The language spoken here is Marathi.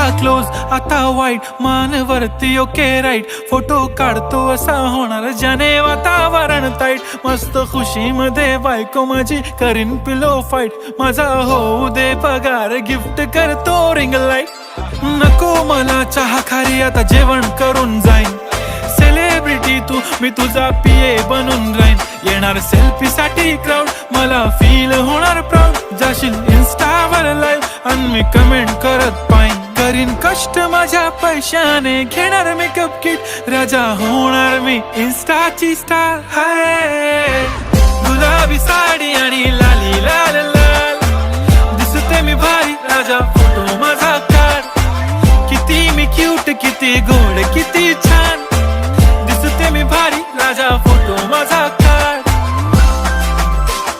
आता क्लोज आता वाईट मान वरती ओके राईट फोटो काढतो असा होणार ज्याने वातावरण ताईट मस्त खुशी मध्ये बायको माझी करीन पिलो फाईट माझा होऊ दे पगार गिफ्ट करतो रिंग लाईट नको मला चहा खारी आता जेवण करून जाईन सेलिब्रिटी तू मी तुझा पिये बनून राहीन येणार सेल्फी साठी क्राऊड मला फील होणार प्राऊड जाशील इन्स्टावर लाईव्ह आणि मी कमेंट करत पाईन करीन कष्ट माझ्या पैशाने घेणार मेकअप किट राजा होणार मी इन्स्टाची स्टार हाय गुलाबी साडी आणि लाली लाल लाल दिसते मी भारी राजा फोटो माझा काढ किती मी क्यूट किती गोड